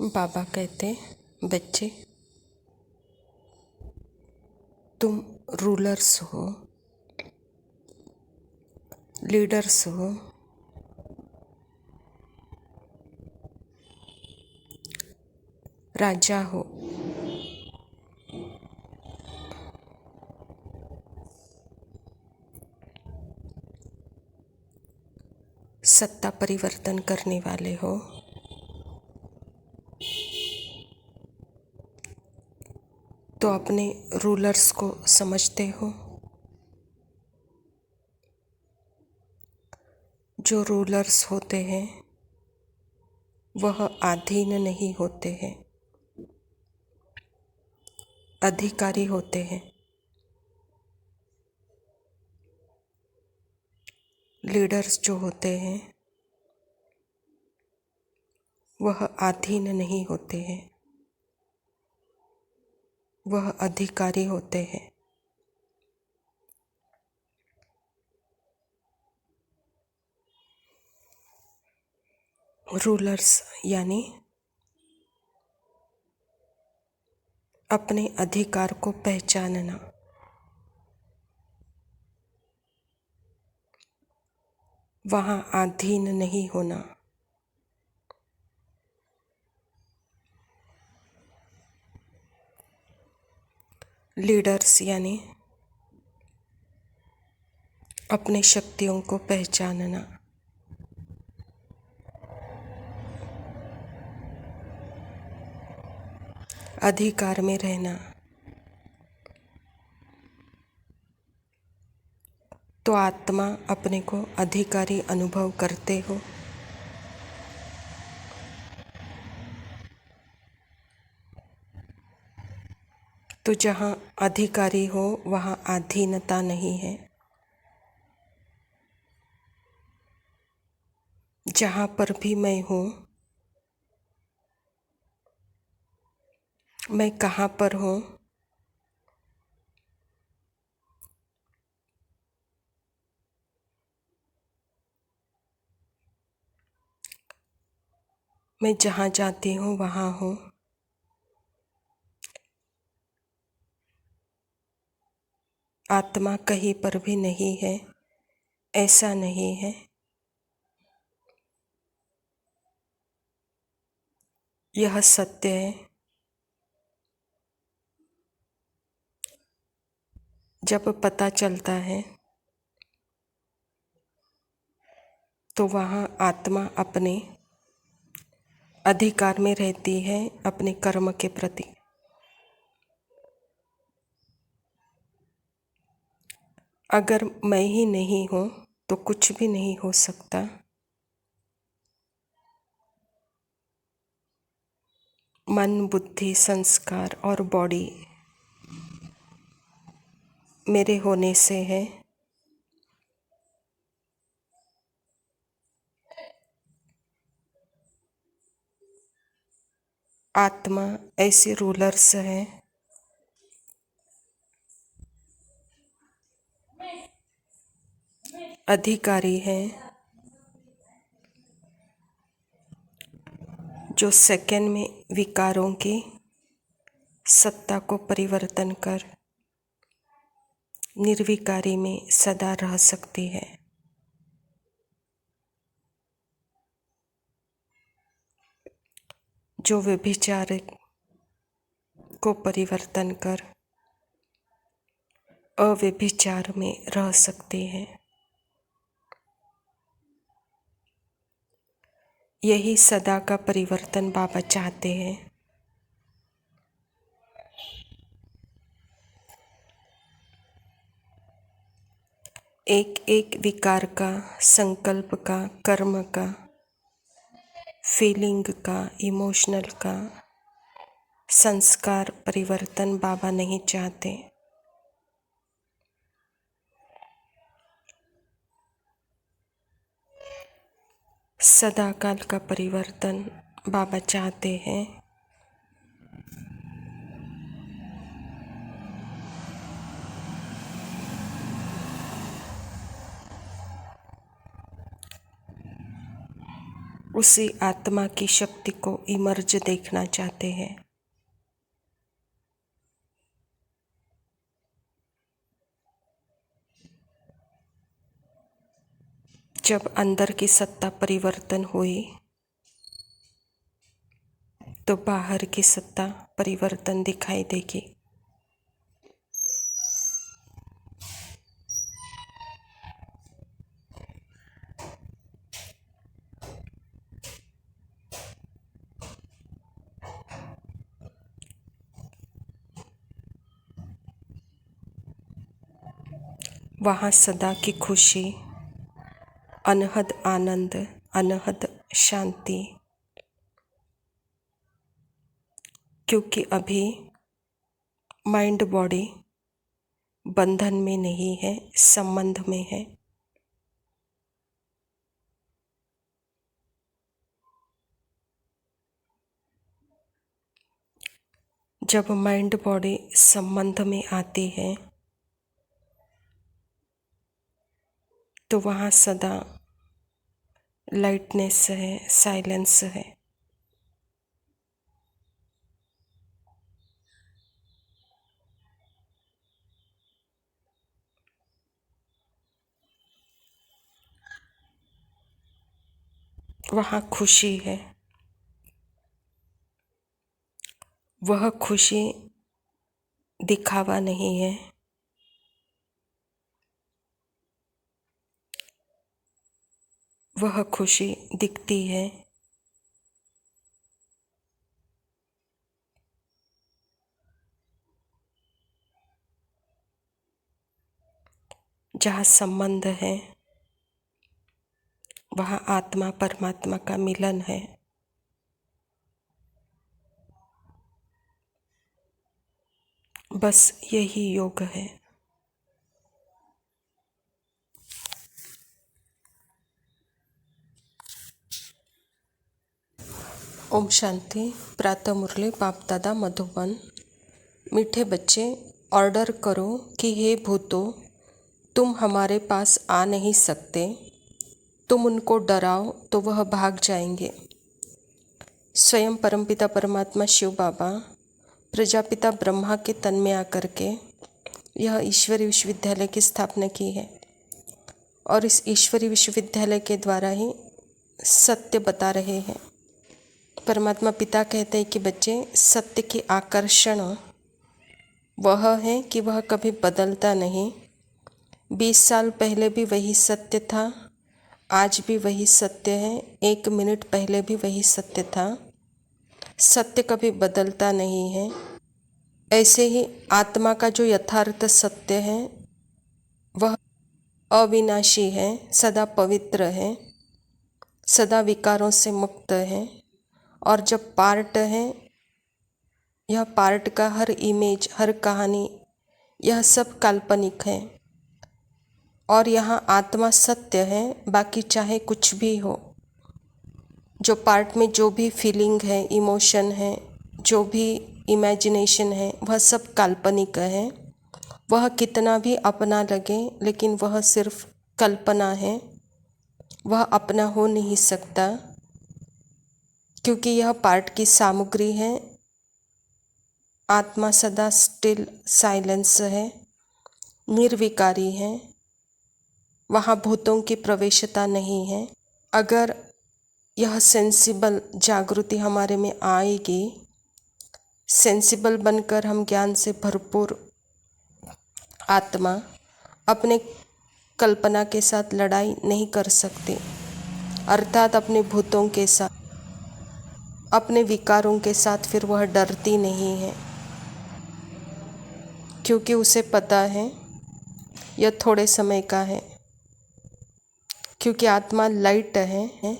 बाबा कहते, बच्चे तुम रूलर्स हो, लीडर्स हो, राजा हो। सत्ता परिवर्तन करने वाले हो। तो अपने रूलर्स को समझते हो। जो रूलर्स होते हैं वह अधीन नहीं होते हैं, अधिकारी होते हैं। लीडर्स जो होते हैं वह अधीन नहीं होते हैं, वह अधिकारी होते हैं। रूलर्स यानी अपने अधिकार को पहचानना, वहाँ अधीन नहीं होना। लीडर्स यानी अपनी शक्तियों को पहचानना, अधिकार में रहना। तो आत्मा अपने को अधिकारी अनुभव करते हो। तो जहाँ अधिकारी हो वहाँ अधीनता नहीं है। जहाँ पर भी मैं हूँ, मैं कहाँ पर हूँ, मैं जहाँ जाती हूँ वहाँ हूँ। आत्मा कहीं पर भी नहीं है, ऐसा नहीं है। यह सत्य है। जब पता चलता है तो वहाँ आत्मा अपने अधिकार में रहती है अपने कर्म के प्रति। अगर मैं ही नहीं हूँ तो कुछ भी नहीं हो सकता। मन, बुद्धि, संस्कार और बॉडी मेरे होने से है। आत्मा ऐसे रूलर्स है, अधिकारी है, जो सेकंड में विकारों की सत्ता को परिवर्तन कर निर्विकारी में सदा रह सकती है। जो व्यभिचार को परिवर्तन कर अव्यभिचार में रह सकती है। यही सदा का परिवर्तन बाबा चाहते हैं। एक एक विकार का, संकल्प का, कर्म का, फीलिंग का, इमोशनल का संस्कार परिवर्तन बाबा नहीं चाहते। सदाकाल का परिवर्तन बाबा चाहते हैं। उसी आत्मा की शक्ति को इमर्ज देखना चाहते हैं। जब अंदर की सत्ता परिवर्तन हुई तो बाहर की सत्ता परिवर्तन दिखाई देगी। वहाँ सदा की खुशी, अनहद आनंद, अनहद शांति, क्योंकि अभी माइंड बॉडी बंधन में नहीं है, संबंध में है। जब माइंड बॉडी संबंध में आती है तो वहाँ सदा लाइटनेस है, साइलेंस है। वहाँ खुशी है। वह खुशी दिखावा नहीं है, वह खुशी दिखती है। जहाँ संबंध है वहाँ आत्मा परमात्मा का मिलन है। बस यही योग है। ओम शांति। प्रातः मुरली बाप दादा मधुबन। मीठे बच्चे, ऑर्डर करो कि हे भूतों, तुम हमारे पास आ नहीं सकते। तुम उनको डराओ तो वह भाग जाएंगे। स्वयं परमपिता परमात्मा शिव बाबा प्रजापिता ब्रह्मा के तन में आकर के यह ईश्वरीय विश्वविद्यालय की स्थापना की है और इस ईश्वरीय विश्वविद्यालय के द्वारा ही सत्य बता रहे हैं। परमात्मा पिता कहते हैं कि बच्चे, सत्य की आकर्षण वह है कि वह कभी बदलता नहीं। 20 साल पहले भी वही सत्य था, आज भी वही सत्य है, 1 मिनट पहले भी वही सत्य था। सत्य कभी बदलता नहीं है। ऐसे ही आत्मा का जो यथार्थ सत्य है वह अविनाशी है, सदा पवित्र है, सदा विकारों से मुक्त है। और जब पार्ट है, यह पार्ट का हर इमेज, हर कहानी, यह सब काल्पनिक है। और यहाँ आत्मा सत्य है, बाकी चाहे कुछ भी हो। जो पार्ट में जो भी फीलिंग है, इमोशन है, जो भी इमेजिनेशन है, वह सब काल्पनिक है। वह कितना भी अपना लगे लेकिन वह सिर्फ कल्पना है, वह अपना हो नहीं सकता, क्योंकि यह पार्ट की सामग्री है। आत्मा सदा स्टिल साइलेंस है, निर्विकारी है, वहाँ भूतों की प्रवेशता नहीं है। अगर यह सेंसिबल जागृति हमारे में आएगी, सेंसिबल बनकर हम ज्ञान से भरपूर आत्मा अपने कल्पना के साथ लड़ाई नहीं कर सकती, अर्थात अपने भूतों के साथ, अपने विकारों के साथ फिर वह डरती नहीं है, क्योंकि उसे पता है यह थोड़े समय का है। क्योंकि आत्मा लाइट है,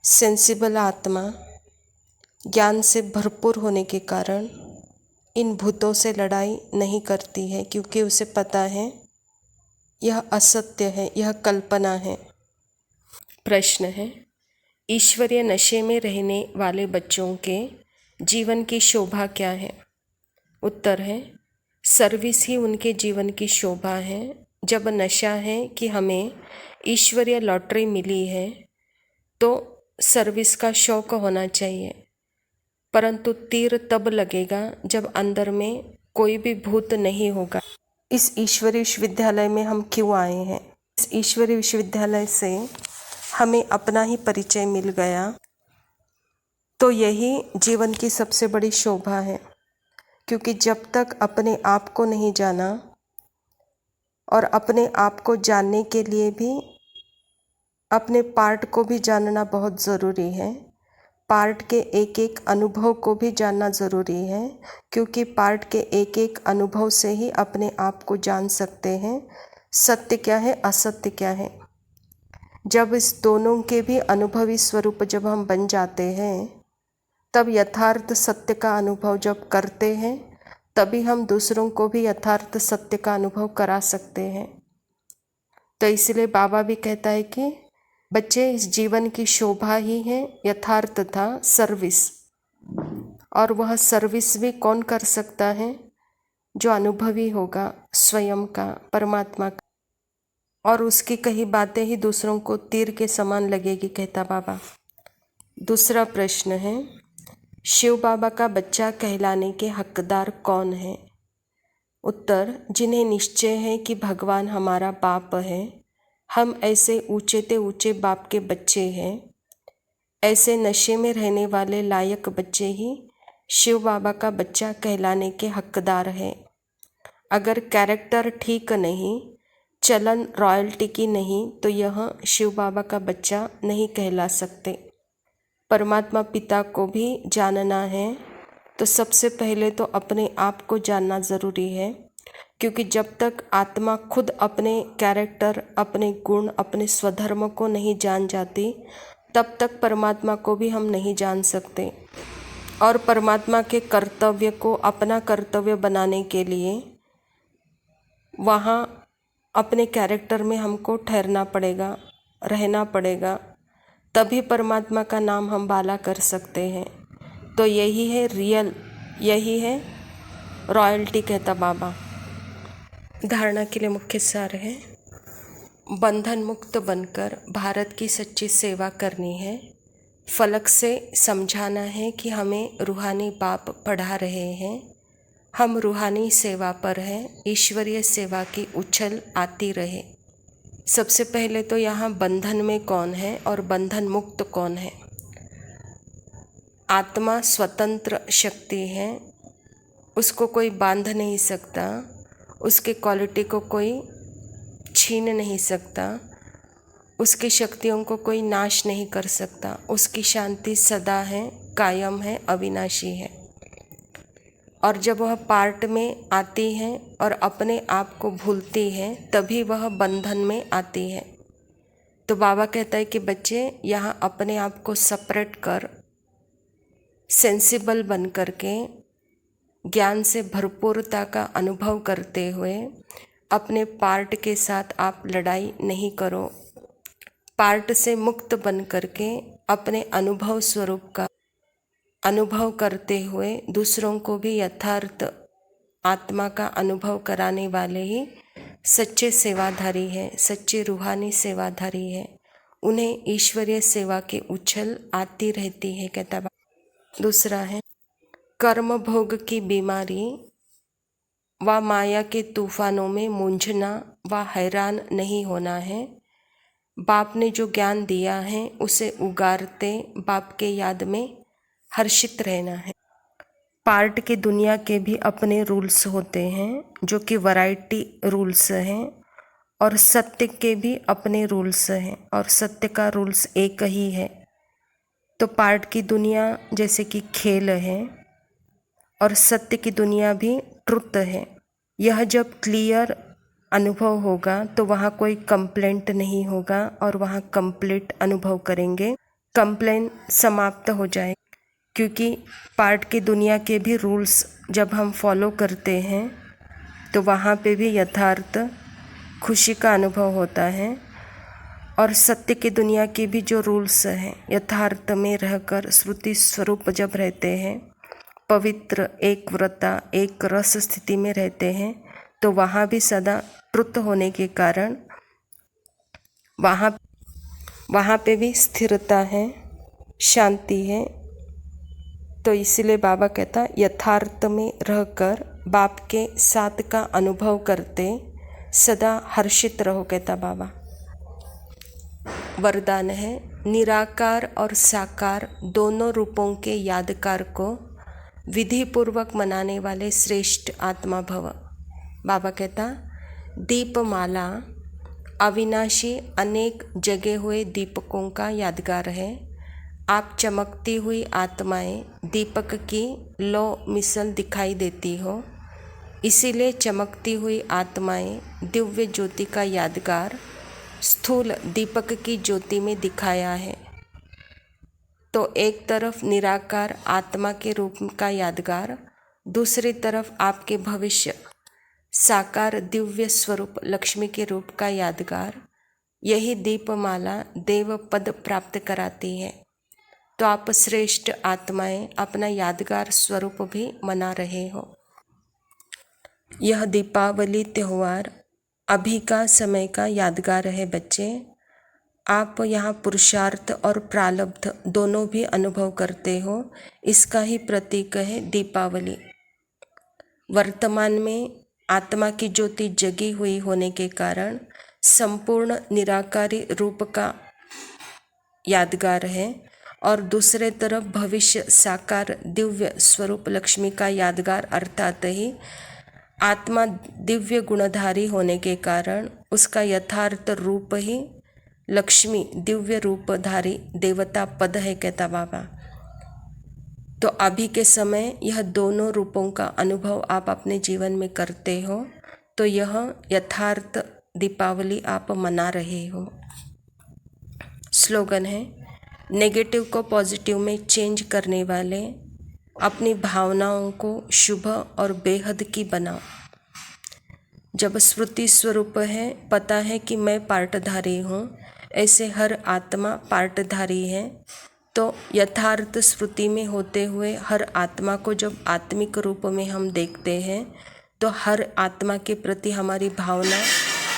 सेंसिबल आत्मा ज्ञान से भरपूर होने के कारण इन भूतों से लड़ाई नहीं करती है, क्योंकि उसे पता है यह असत्य है, यह कल्पना है। प्रश्न है, ईश्वरीय नशे में रहने वाले बच्चों के जीवन की शोभा क्या है? उत्तर है, सर्विस ही उनके जीवन की शोभा है। जब नशा है कि हमें ईश्वरीय लॉटरी मिली है, तो सर्विस का शौक होना चाहिए, परंतु तीर तब लगेगा जब अंदर में कोई भी भूत नहीं होगा। इस ईश्वरीय विश्वविद्यालय में हम क्यों आए हैं? इस ईश्वरीय विश्वविद्यालय से हमें अपना ही परिचय मिल गया, तो यही जीवन की सबसे बड़ी शोभा है। क्योंकि जब तक अपने आप को नहीं जाना, और अपने आप को जानने के लिए भी अपने पार्ट को भी जानना बहुत ज़रूरी है। पार्ट के एक एक अनुभव को भी जानना ज़रूरी है, क्योंकि पार्ट के एक एक अनुभव से ही अपने आप को जान सकते हैं सत्य क्या है, असत्य क्या है। जब इस दोनों के भी अनुभवी स्वरूप जब हम बन जाते हैं, तब यथार्थ सत्य का अनुभव जब करते हैं, तभी हम दूसरों को भी यथार्थ सत्य का अनुभव करा सकते हैं। तो इसलिए बाबा भी कहता है कि बच्चे, इस जीवन की शोभा ही है यथार्थ था सर्विस। और वह सर्विस भी कौन कर सकता है? जो अनुभवी होगा स्वयं का, परमात्मा का। और उसकी कही बातें ही दूसरों को तीर के समान लगेगी, कहता बाबा। दूसरा प्रश्न है, शिव बाबा का बच्चा कहलाने के हकदार कौन है? उत्तर, जिन्हें निश्चय है कि भगवान हमारा बाप है, हम ऐसे ऊंचे बाप के बच्चे हैं, ऐसे नशे में रहने वाले लायक बच्चे ही शिव बाबा का बच्चा कहलाने के हकदार है। अगर कैरेक्टर ठीक नहीं, चलन रॉयल्टी की नहीं, तो यह शिव बाबा का बच्चा नहीं कहला सकते। परमात्मा पिता को भी जानना है, तो सबसे पहले तो अपने आप को जानना ज़रूरी है। क्योंकि जब तक आत्मा खुद अपने कैरेक्टर, अपने गुण, अपने स्वधर्म को नहीं जान जाती, तब तक परमात्मा को भी हम नहीं जान सकते। और परमात्मा के कर्तव्य को अपना कर्तव्य बनाने के लिए वहाँ अपने कैरेक्टर में हमको ठहरना पड़ेगा, रहना पड़ेगा, तभी परमात्मा का नाम हम बाला कर सकते हैं। तो यही है रियल, यही है रॉयल्टी, कहता बाबा। धारणा के लिए मुख्य सार है, बंधन मुक्त बनकर भारत की सच्ची सेवा करनी है। फलक से समझाना है कि हमें रूहानी बाप पढ़ा रहे हैं, हम रूहानी सेवा पर हैं, ईश्वरीय सेवा की उछल आती रहे। सबसे पहले तो यहाँ बंधन में कौन है और बंधन मुक्त कौन है? आत्मा स्वतंत्र शक्ति है, उसको कोई बांध नहीं सकता, उसके क्वालिटी को कोई छीन नहीं सकता, उसकी शक्तियों को कोई नाश नहीं कर सकता। उसकी शांति सदा है, कायम है, अविनाशी है। और जब वह पार्ट में आती है और अपने आप को भूलती है, तभी वह बंधन में आती है। तो बाबा कहता है कि बच्चे, यहाँ अपने आप को सेपरेट कर, सेंसिबल बन करके ज्ञान से भरपूरता का अनुभव करते हुए अपने पार्ट के साथ आप लड़ाई नहीं करो। पार्ट से मुक्त बन करके अपने अनुभव स्वरूप का अनुभव करते हुए दूसरों को भी यथार्थ आत्मा का अनुभव कराने वाले ही सच्चे सेवाधारी हैं, सच्चे रूहानी सेवाधारी हैं। उन्हें ईश्वरीय सेवा की उछल आती रहती है, कहता। दूसरा है, कर्म भोग की बीमारी व माया के तूफानों में मूंझना व हैरान नहीं होना है। बाप ने जो ज्ञान दिया है उसे उगारते बाप के याद में हर्षित रहना है। पार्ट की दुनिया के भी अपने रूल्स होते हैं, जो कि वैरायटी रूल्स हैं, और सत्य के भी अपने रूल्स हैं, और सत्य का रूल्स एक ही है। तो पार्ट की दुनिया जैसे कि खेल है, और सत्य की दुनिया भी ट्रुथ है। यह जब क्लियर अनुभव होगा तो वहाँ कोई कंप्लेंट नहीं होगा, और वहाँ कंप्लीट अनुभव करेंगे, कंप्लेन समाप्त हो जाए। क्योंकि पार्ट की दुनिया के भी रूल्स जब हम फॉलो करते हैं, तो वहाँ पे भी यथार्थ खुशी का अनुभव होता है। और सत्य की दुनिया के भी जो रूल्स हैं, यथार्थ में रहकर श्रुति स्वरूप जब रहते हैं, पवित्र एक व्रता एक रस स्थिति में रहते हैं, तो वहाँ भी सदा ट्रुथ होने के कारण वहाँ पे भी स्थिरता है, शांति है। तो इसलिए बाबा कहता यथार्थ में रहकर बाप के साथ का अनुभव करते सदा हर्षित रहो, कहता बाबा। वरदान है निराकार और साकार दोनों रूपों के यादकार को विधि पूर्वक मनाने वाले श्रेष्ठ आत्मा भव। बाबा कहता दीपमाला अविनाशी अनेक जगे हुए दीपकों का यादगार है। आप चमकती हुई आत्माएं दीपक की लो मिसल दिखाई देती हो, इसीलिए चमकती हुई आत्माएं दिव्य ज्योति का यादगार स्थूल दीपक की ज्योति में दिखाया है। तो एक तरफ निराकार आत्मा के रूप का यादगार, दूसरी तरफ आपके भविष्य साकार दिव्य स्वरूप लक्ष्मी के रूप का यादगार। यही दीपमाला देव पद प्राप्त कराती है। तो आप श्रेष्ठ आत्माएं अपना यादगार स्वरूप भी मना रहे हो। यह दीपावली त्यौहार अभी का समय का यादगार है बच्चे। आप यहाँ पुरुषार्थ और प्रारब्ध दोनों भी अनुभव करते हो, इसका ही प्रतीक है दीपावली। वर्तमान में आत्मा की ज्योति जगी हुई होने के कारण संपूर्ण निराकारी रूप का यादगार है, और दूसरे तरफ भविष्य साकार दिव्य स्वरूप लक्ष्मी का यादगार, अर्थात ही आत्मा दिव्य गुणधारी होने के कारण उसका यथार्थ रूप ही लक्ष्मी दिव्य रूपधारी देवता पद है, कहता बाबा। तो अभी के समय यह दोनों रूपों का अनुभव आप अपने जीवन में करते हो, तो यह यथार्थ दीपावली आप मना रहे हो। स्लोगन है नेगेटिव को पॉजिटिव में चेंज करने वाले अपनी भावनाओं को शुभ और बेहद की बनाओ। जब स्मृति स्वरूप है, पता है कि मैं पार्टधारी हूँ, ऐसे हर आत्मा पार्टधारी है। तो यथार्थ स्मृति में होते हुए हर आत्मा को जब आत्मिक रूप में हम देखते हैं, तो हर आत्मा के प्रति हमारी भावना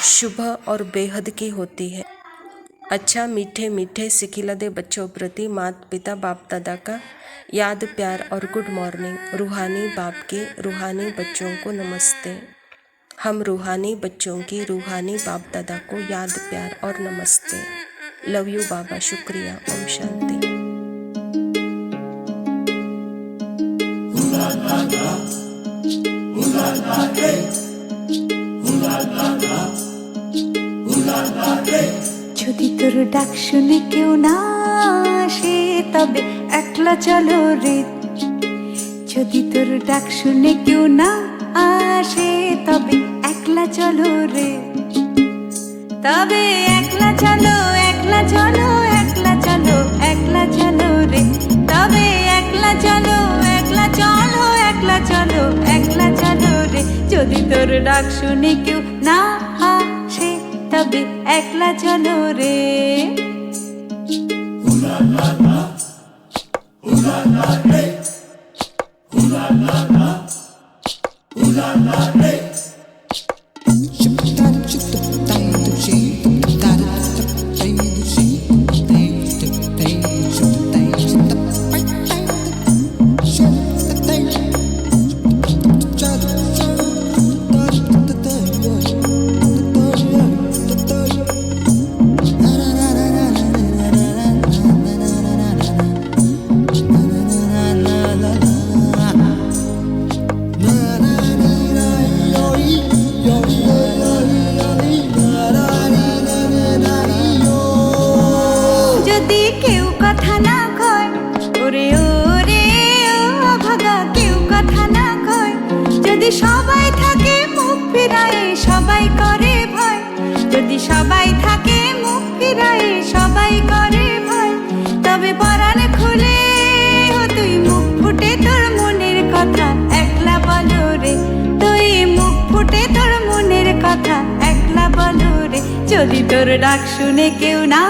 शुभ और बेहद की होती है। अच्छा मीठे मीठे सिखिलदे बच्चों प्रति माता पिता बाप दादा का याद प्यार और गुड मॉर्निंग। रूहानी बाप के रूहानी बच्चों को नमस्ते। हम रूहानी बच्चों की रूहानी बाप दादा को याद प्यार और नमस्ते। लव यू बाबा, शुक्रिया। ओम शांति। যদি তোর ডাক শুনে কেউ না আসে তবে একলা চলো রে। যদি তোর ডাক শুনে কেউ না আসে তবে একলা চলো রে। তবে একলা চলো একলা চলো একলা চলো একলা চলো রে। তবে একলা চলো একলা চলো একলা চলো একলা চলো রে। যদি তোর ডাক শুনে কেউ না আসে তবে একলা চলো রে। সবাই থাকে মুখ ফিরায়ে সবাই করে ভয়। যদি সবাই থাকে মুখ ফিরায়ে সবাই করে ভয়, তবে পরাণ খুলে তুই মুখ ফুটে তোর মনের কথা একলা বলো রে। তুই মুখ ফুটে তোর মনের কথা একলা বলো রে। যদি তোর ডাক শুনে কেউ না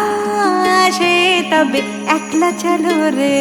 আসে তবে একলা চলো রে।